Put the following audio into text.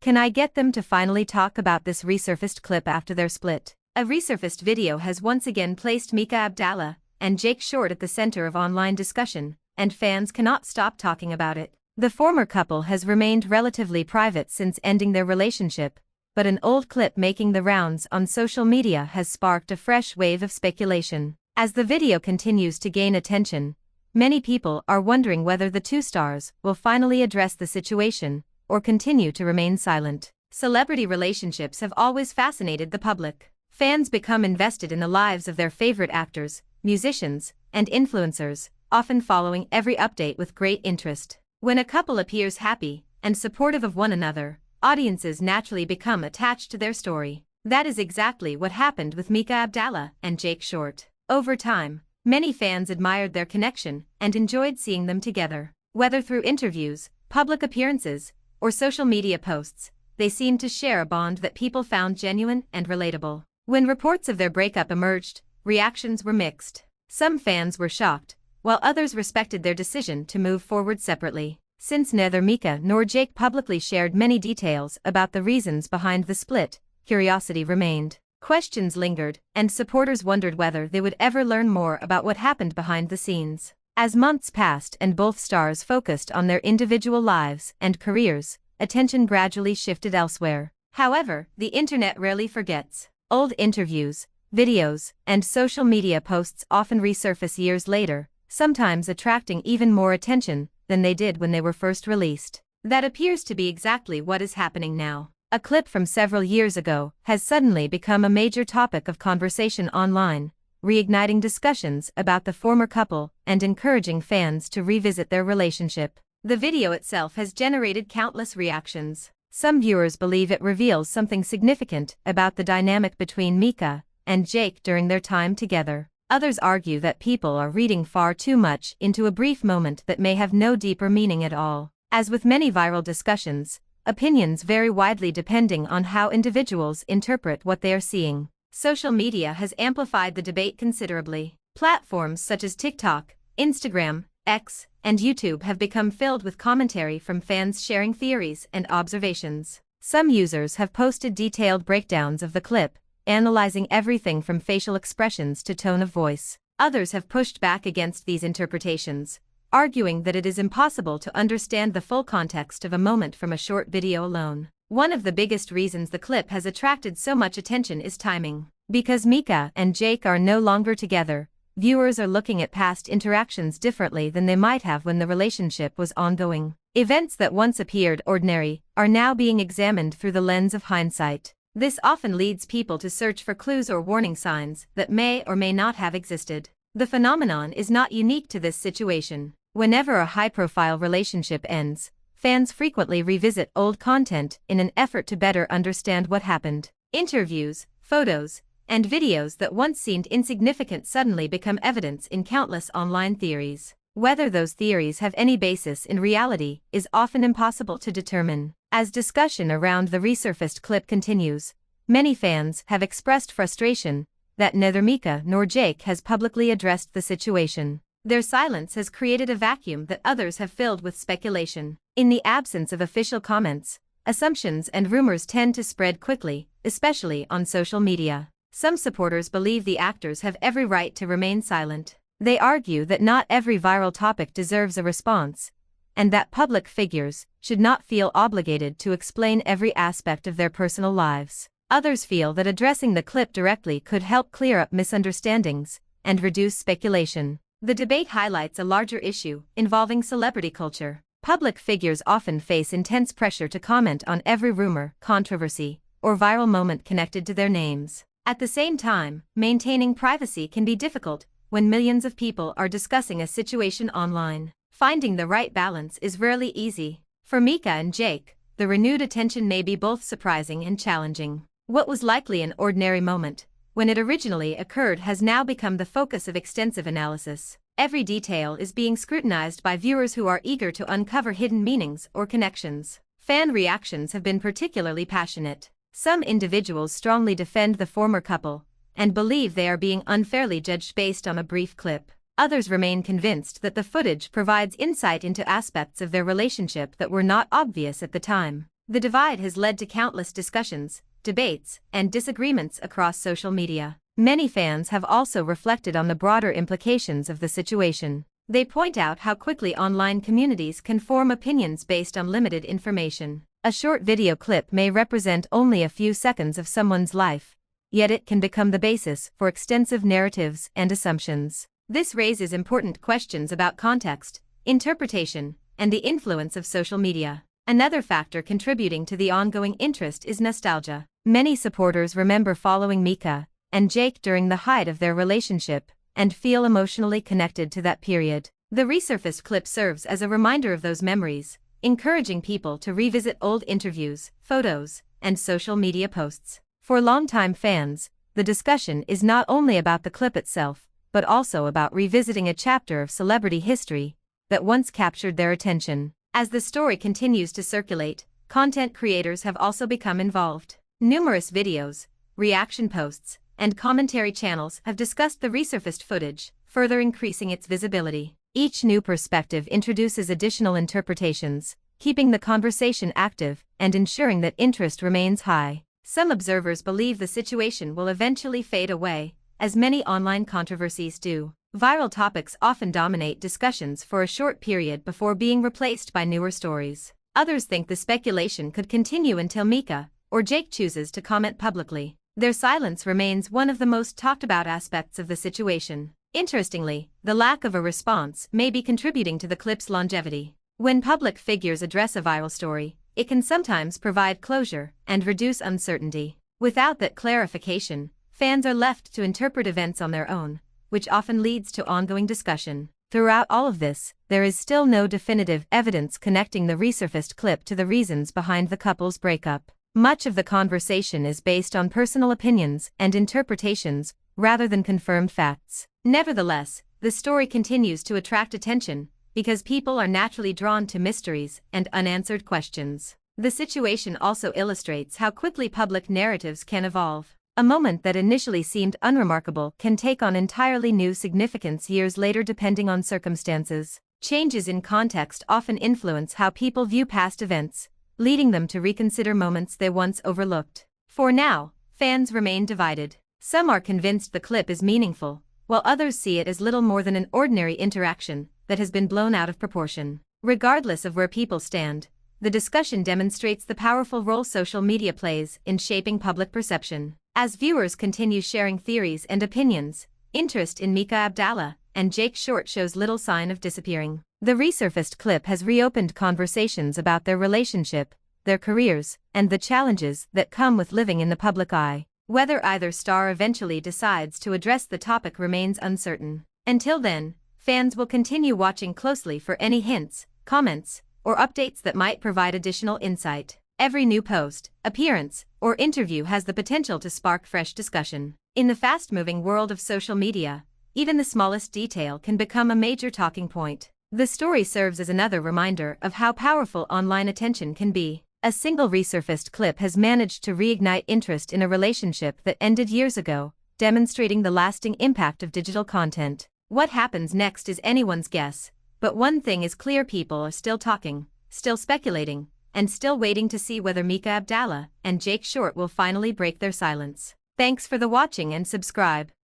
Can I get them to finally talk about this resurfaced clip after their split? A resurfaced video has once again placed Mika Abdalla and Jake short at the center of online discussion, and fans cannot stop talking about it. The former couple has remained relatively private since ending their relationship, but an old clip making the rounds on social media has sparked a fresh wave of speculation. As the video continues to gain attention, many people are wondering whether the two stars will finally address the situation or continue to remain silent. Celebrity relationships have always fascinated the public. Fans become invested in the lives of their favorite actors, musicians, and influencers, often following every update with great interest. When a couple appears happy and supportive of one another, audiences naturally become attached to their story. That is exactly what happened with Mika Abdalla and Jake Short. Over time, many fans admired their connection and enjoyed seeing them together. Whether through interviews, public appearances, or social media posts, they seemed to share a bond that people found genuine and relatable. When reports of their breakup emerged, reactions were mixed. Some fans were shocked, while others respected their decision to move forward separately. Since neither Mika nor Jake publicly shared many details about the reasons behind the split, curiosity remained. Questions lingered, and supporters wondered whether they would ever learn more about what happened behind the scenes. As months passed and both stars focused on their individual lives and careers, attention gradually shifted elsewhere. However, the internet rarely forgets. Old interviews, videos, and social media posts often resurface years later, sometimes attracting even more attention than they did when they were first released. That appears to be exactly what is happening now. A clip from several years ago has suddenly become a major topic of conversation online, reigniting discussions about the former couple and encouraging fans to revisit their relationship. The video itself has generated countless reactions. Some viewers believe it reveals something significant about the dynamic between Mika and Jake during their time together. Others argue that people are reading far too much into a brief moment that may have no deeper meaning at all. As with many viral discussions, opinions vary widely depending on how individuals interpret what they are seeing. Social media has amplified the debate considerably. Platforms such as TikTok, Instagram, X, and YouTube have become filled with commentary from fans sharing theories and observations. Some users have posted detailed breakdowns of the clip, analyzing everything from facial expressions to tone of voice. Others have pushed back against these interpretations, arguing that it is impossible to understand the full context of a moment from a short video alone. One of the biggest reasons the clip has attracted so much attention is timing. Because Mika and Jake are no longer together, viewers are looking at past interactions differently than they might have when the relationship was ongoing. Events that once appeared ordinary are now being examined through the lens of hindsight. This often leads people to search for clues or warning signs that may or may not have existed. The phenomenon is not unique to this situation. Whenever a high-profile relationship ends, fans frequently revisit old content in an effort to better understand what happened. Interviews, photos, and videos that once seemed insignificant suddenly become evidence in countless online theories. Whether those theories have any basis in reality is often impossible to determine. As discussion around the resurfaced clip continues, many fans have expressed frustration that neither Mika nor Jake has publicly addressed the situation. Their silence has created a vacuum that others have filled with speculation. In the absence of official comments, assumptions and rumors tend to spread quickly, especially on social media. Some supporters believe the actors have every right to remain silent. They argue that not every viral topic deserves a response, and that public figures should not feel obligated to explain every aspect of their personal lives. Others feel that addressing the clip directly could help clear up misunderstandings and reduce speculation. The debate highlights a larger issue involving celebrity culture. Public figures often face intense pressure to comment on every rumor, controversy, or viral moment connected to their names. At the same time, maintaining privacy can be difficult when millions of people are discussing a situation online. Finding the right balance is rarely easy. For Mika and Jake, the renewed attention may be both surprising and challenging. What was likely an ordinary moment, when it originally occurred, has now become the focus of extensive analysis. Every detail is being scrutinized by viewers who are eager to uncover hidden meanings or connections. Fan reactions have been particularly passionate. Some individuals strongly defend the former couple and believe they are being unfairly judged based on a brief clip. Others remain convinced that the footage provides insight into aspects of their relationship that were not obvious at the time. The divide has led to countless discussions, debates, and disagreements across social media. Many fans have also reflected on the broader implications of the situation. They point out how quickly online communities can form opinions based on limited information. A short video clip may represent only a few seconds of someone's life, yet it can become the basis for extensive narratives and assumptions. This raises important questions about context, interpretation, and the influence of social media. Another factor contributing to the ongoing interest is nostalgia. Many supporters remember following Mika and Jake during the height of their relationship and feel emotionally connected to that period. The resurfaced clip serves as a reminder of those memories, encouraging people to revisit old interviews, photos, and social media posts. For longtime fans, the discussion is not only about the clip itself, but also about revisiting a chapter of celebrity history that once captured their attention. As the story continues to circulate, content creators have also become involved. Numerous videos, reaction posts, and commentary channels have discussed the resurfaced footage, further increasing its visibility. Each new perspective introduces additional interpretations, keeping the conversation active and ensuring that interest remains high. Some observers believe the situation will eventually fade away, as many online controversies do. Viral topics often dominate discussions for a short period before being replaced by newer stories. Others think the speculation could continue until Mika or Jake chooses to comment publicly. Their silence remains one of the most talked about aspects of the situation. Interestingly, the lack of a response may be contributing to the clip's longevity. When public figures address a viral story, it can sometimes provide closure and reduce uncertainty. Without that clarification, fans are left to interpret events on their own, which often leads to ongoing discussion. Throughout all of this, there is still no definitive evidence connecting the resurfaced clip to the reasons behind the couple's breakup. Much of the conversation is based on personal opinions and interpretations, rather than confirmed facts. Nevertheless, the story continues to attract attention, because people are naturally drawn to mysteries and unanswered questions. The situation also illustrates how quickly public narratives can evolve. A moment that initially seemed unremarkable can take on entirely new significance years later depending on circumstances. Changes in context often influence how people view past events, leading them to reconsider moments they once overlooked. For now, fans remain divided. Some are convinced the clip is meaningful, while others see it as little more than an ordinary interaction that has been blown out of proportion. Regardless of where people stand, the discussion demonstrates the powerful role social media plays in shaping public perception. As viewers continue sharing theories and opinions, interest in Mika Abdalla and Jake short shows little sign of disappearing. The resurfaced clip has reopened conversations about their relationship, their careers, and the challenges that come with living in the public eye. Whether either star eventually decides to address the topic remains uncertain. Until then, fans will continue watching closely for any hints, comments, or updates that might provide additional insight. Every new post, appearance, or interview has the potential to spark fresh discussion. In the fast-moving world of social media, even the smallest detail can become a major talking point. The story serves as another reminder of how powerful online attention can be. A single resurfaced clip has managed to reignite interest in a relationship that ended years ago, demonstrating the lasting impact of digital content. What happens next is anyone's guess, but one thing is clear: people are still talking, still speculating, and still waiting to see whether Mika Abdalla and Jake Short will finally break their silence. Thanks for the watching and subscribe.